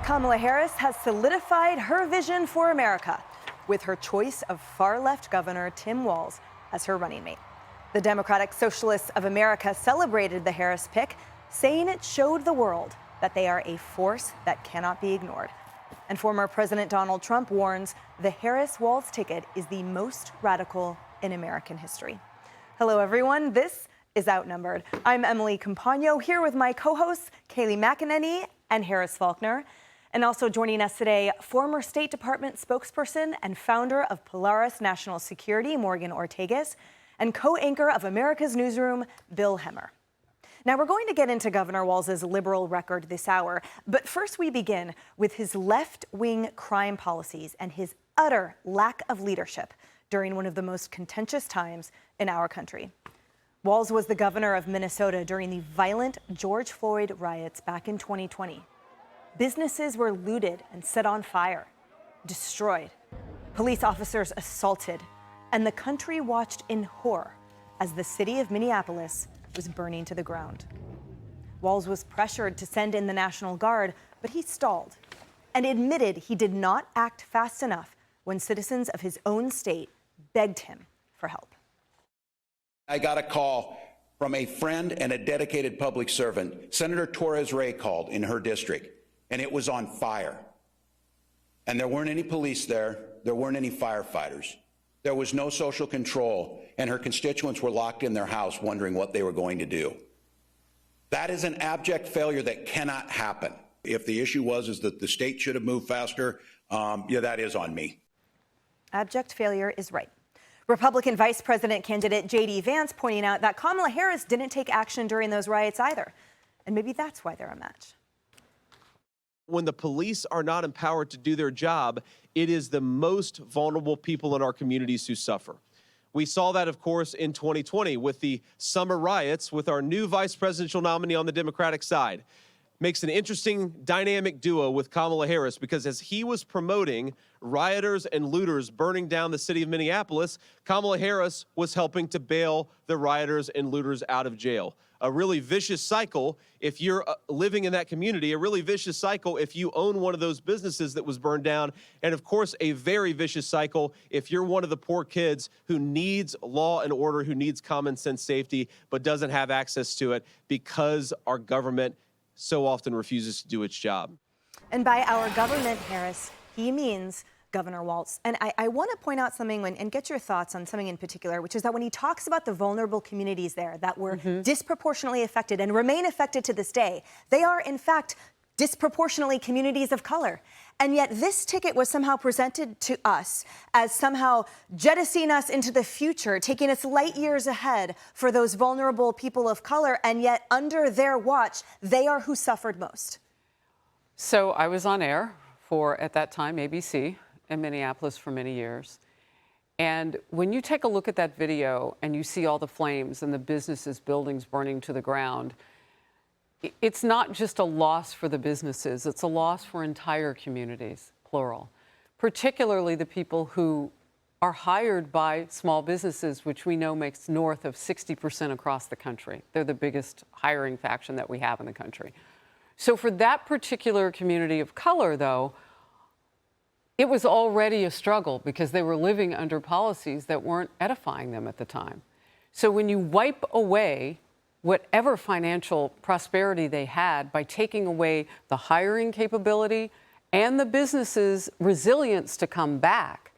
Kamala Harris has solidified her vision for America with her choice of far-left Governor Tim Walz as her running mate. The Democratic Socialists of America celebrated the Harris pick, saying it showed the world that they are a force that cannot be ignored. And former President Donald Trump warns the Harris-Walz ticket is the most radical in American history. Hello, everyone. This is Outnumbered. I'm Emily Compagno, here with my co-hosts Kayleigh McEnany and Harris Faulkner. And also joining us today, former State Department spokesperson and founder of Polaris National Security, Morgan Ortagus, and co-anchor of America's Newsroom, Bill Hemmer. Now, we're going to get into Governor Walz's liberal record this hour, but first we begin with his left-wing crime policies and his utter lack of leadership during one of the most contentious times in our country. Walz was the governor of Minnesota during the violent George Floyd riots back in 2020. Businesses were looted and set on fire, destroyed. Police officers assaulted, and the country watched in horror as the city of Minneapolis was burning to the ground. Walz was pressured to send in the National Guard, but he stalled and admitted he did not act fast enough when citizens of his own state begged him for help. I got a call from a friend and a dedicated public servant. Senator Torres Ray called in her district, and it was on fire. And there weren't any police there. There weren't any firefighters. There was no social control, and her constituents were locked in their house wondering what they were going to do. That is an abject failure that cannot happen. If the issue is that the state should have moved faster, yeah, that is on me. Abject failure is right. Republican Vice President candidate J.D. Vance pointing out that Kamala Harris didn't take action during those riots either. And maybe that's why they're a match. When the police are not empowered to do their job, it is the most vulnerable people in our communities who suffer. We saw that, of course, in 2020 with the summer riots with our new vice presidential nominee on the Democratic side. Makes an interesting dynamic duo with Kamala Harris because as he was promoting rioters and looters burning down the city of Minneapolis, Kamala Harris was helping to bail the rioters and looters out of jail. A really vicious cycle if you're living in that community, a really vicious cycle if you own one of those businesses that was burned down, and of course a very vicious cycle if you're one of the poor kids who needs law and order, who needs common sense safety, but doesn't have access to it because our government so often refuses to do its job. And by our government, Harris, he means Governor Walz. And I want to point out something and get your thoughts on something in particular, which is that when he talks about the vulnerable communities there that were disproportionately affected and remain affected to this day, they are in fact disproportionately communities of color. And yet this ticket was somehow presented to us as somehow jettisoning us into the future, taking us light years ahead for those vulnerable people of color. And yet under their watch, they are who suffered most. So I was on air for, at that time, ABC in Minneapolis for many years. And when you take a look at that video and you see all the flames and the businesses, buildings burning to the ground, it's not just a loss for the businesses, it's a loss for entire communities, plural. Particularly the people who are hired by small businesses, which we know makes north of 60% across the country. They're the biggest hiring faction that we have in the country. So for that particular community of color, though, it was already a struggle because they were living under policies that weren't edifying them at the time. So when you wipe away whatever financial prosperity they had by taking away the hiring capability and the business's resilience to come back,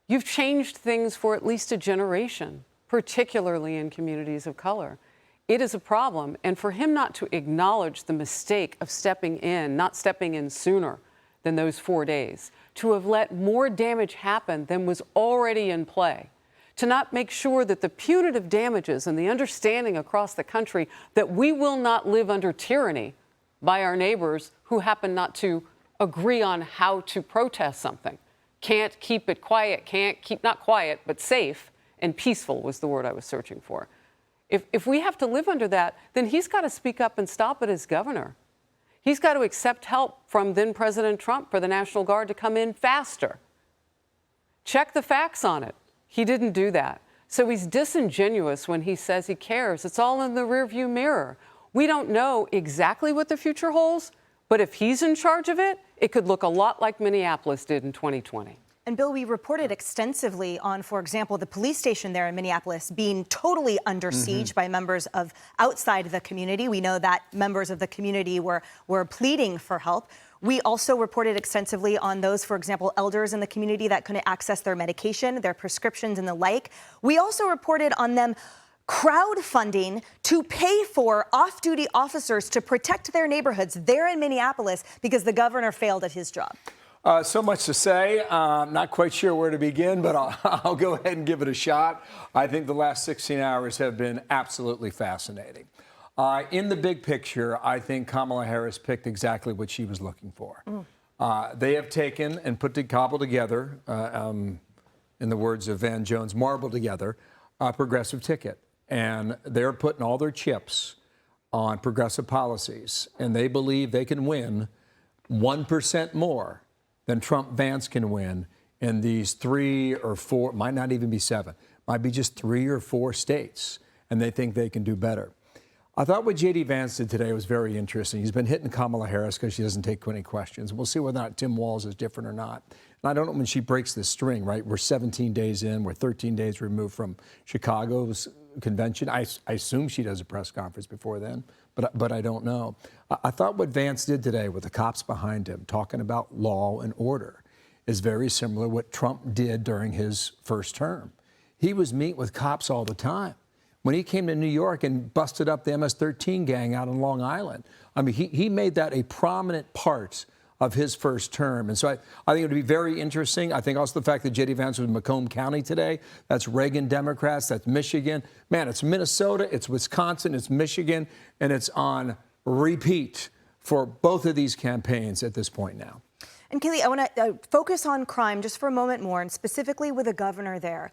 you've changed things for at least a generation, particularly in communities of color. It is a problem, and for him not to acknowledge the mistake of stepping in, not stepping in sooner than those 4 days, to have let more damage happen than was already in play, to not make sure that the punitive damages and the understanding across the country that we will not live under tyranny by our neighbors who happen not to agree on how to protest something. Can't keep it quiet, can't keep, not quiet, but safe and peaceful was the word I was searching for. If we have to live under that, then he's got to speak up and stop it as governor. He's got to accept help from then President Trump for the National Guard to come in faster. Check the facts on it. He didn't do that. So he's disingenuous when he says he cares. It's all in the rearview mirror. We don't know exactly what the future holds, but if he's in charge of it, it could look a lot like Minneapolis did in 2020. And Bill, we reported extensively on, for example, the police station there in Minneapolis being totally under siege by members of outside the community. We know that members of the community were pleading for help. We also reported extensively on those, for example, elders in the community that couldn't access their medication, their prescriptions, and the like. We also reported on them crowdfunding to pay for off-duty officers to protect their neighborhoods there in Minneapolis because the governor failed at his job. So much to say. Not quite sure where to begin, but I'll go ahead and give it a shot. I think the last 16 hours have been absolutely fascinating. In the big picture, I think Kamala Harris picked exactly what she was looking for. They have taken and cobbled together, in the words of Van Jones, marbled together a progressive ticket. And they're putting all their chips on progressive policies. And they believe they can win 1% more than Trump Vance can win in these 3 or 4, might not even be 7, might be just 3 or 4 states. And they think they can do better. I thought what J.D. Vance did today was very interesting. He's been hitting Kamala Harris because she doesn't take any questions. We'll see whether or not Tim Walz is different or not. And I don't know when she breaks this string, right? We're 17 days in. We're 13 days removed from Chicago's convention. I assume she does a press conference before then, but I don't know. I thought what Vance did today with the cops behind him, talking about law and order, is very similar to what Trump did during his first term. He was meeting with cops all the time. When he came to New York and busted up the MS-13 gang out on Long Island, I mean, he made that a prominent part of his first term. And so I think it would be very interesting. I think also the fact that J.D. Vance was in Macomb County today, that's Reagan Democrats, that's Michigan. Man, it's Minnesota, it's Wisconsin, it's Michigan, and it's on repeat for both of these campaigns at this point now. And Kayleigh, I want to focus on crime just for a moment more, and specifically with the governor there.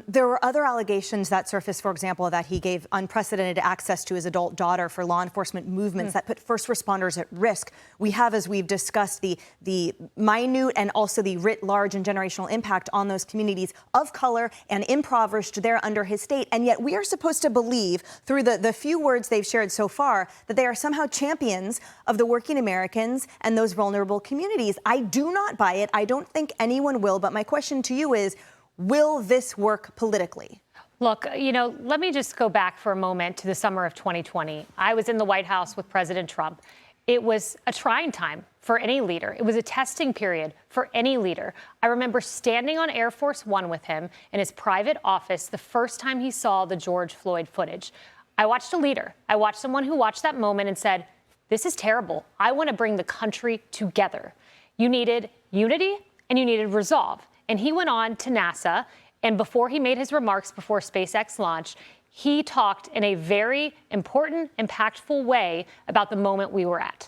There were other allegations that surfaced, for example, that he gave unprecedented access to his adult daughter for law enforcement movements that put first responders at risk. We have, as we've discussed, the minute and also the writ large and generational impact on those communities of color and impoverished there under his state. And yet we are supposed to believe, through the few words they've shared so far, that they are somehow champions of the working Americans and those vulnerable communities. I do not buy it. I don't think anyone will. But my question to you is, will this work politically? Look, you know, let me just go back for a moment to the summer of 2020. I was in the White House with President Trump. It was a trying time for any leader. It was a testing period for any leader. I remember standing on Air Force One with him in his private office the first time he saw the George Floyd footage. I watched a leader. I watched someone who watched that moment and said, this is terrible. I want to bring the country together. You needed unity and you needed resolve. And he went on to NASA, and before he made his remarks before SpaceX launch, he talked in a very important, impactful way about the moment we were at.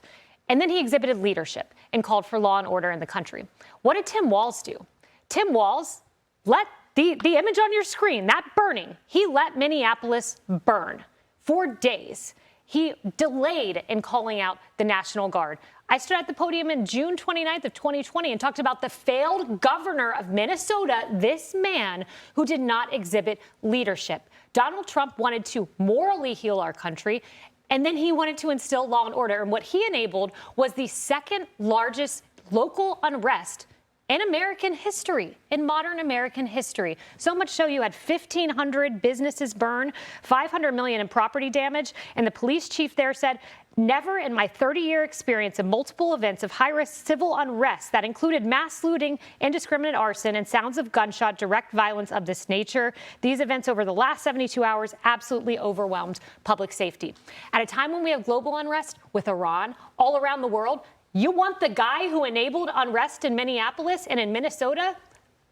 And then he exhibited leadership and called for law and order in the country. What did Tim Walz do? Tim Walz let the image on your screen, that burning, he let Minneapolis burn for days. He delayed in calling out the National Guard. I stood at the podium in June 29th of 2020 and talked about the failed governor of Minnesota, this man who did not exhibit leadership. Donald Trump wanted to morally heal our country, and then he wanted to instill law and order. And what he enabled was the second largest local unrest in American history, in modern American history. So much so you had 1,500 businesses burn, $500 million in property damage, and the police chief there said, never in my 30-year experience of multiple events of high-risk civil unrest that included mass looting, indiscriminate arson, and sounds of gunshot, direct violence of this nature. These events over the last 72 hours absolutely overwhelmed public safety. At a time when we have global unrest with Iran all around the world, you want the guy who enabled unrest in Minneapolis and in Minnesota?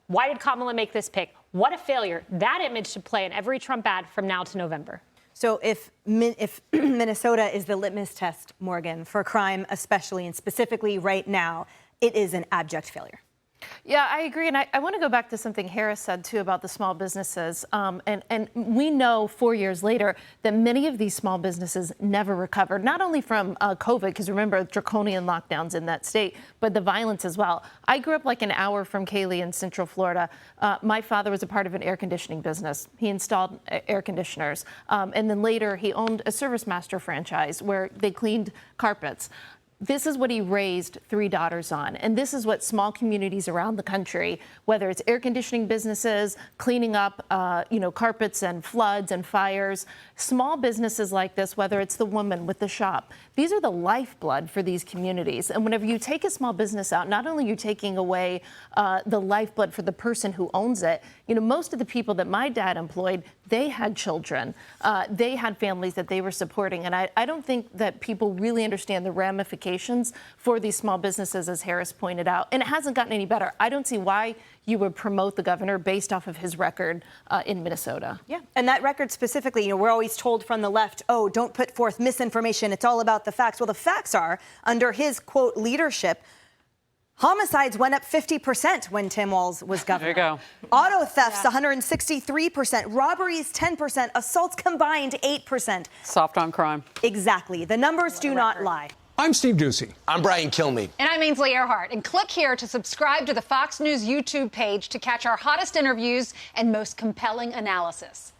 Why did Kamala make this pick? What a failure. That image should play in every Trump ad from now to November. So if Minnesota is the litmus test, Morgan, for crime especially and specifically right now, it is an abject failure. Yeah, I agree. And I want to go back to something Harris said, too, about the small businesses. And we know 4 years later that many of these small businesses never recovered, not only from COVID, because remember, draconian lockdowns in that state, but the violence as well. I grew up like an hour from Kayleigh in Central Florida. My father was a part of an air conditioning business. He installed air conditioners. And then later he owned a ServiceMaster franchise where they cleaned carpets. This is what he raised 3 daughters on. And this is what small communities around the country, whether it's air conditioning businesses, cleaning up, carpets and floods and fires, small businesses like this, whether it's the woman with the shop, these are the lifeblood for these communities. And whenever you take a small business out, not only are you taking away the lifeblood for the person who owns it, most of the people that my dad employed, they had children. They had families that they were supporting. And I don't think that people really understand the ramifications for these small businesses, as Harris pointed out. And it hasn't gotten any better. I don't see why you would promote the governor based off of his record in Minnesota. Yeah, and that record specifically, we're always told from the left, oh, don't put forth misinformation. It's all about the facts. Well, the facts are, under his, quote, leadership, homicides went up 50% when Tim Walz was governor. There you go. Auto thefts, 163%. Robberies, 10%. Assaults combined, 8%. Soft on crime. Exactly. The numbers do not lie. I'm Steve Ducey. I'm Brian Kilmeade. And I'm Ainsley Earhart. And click here to subscribe to the Fox News YouTube page to catch our hottest interviews and most compelling analysis.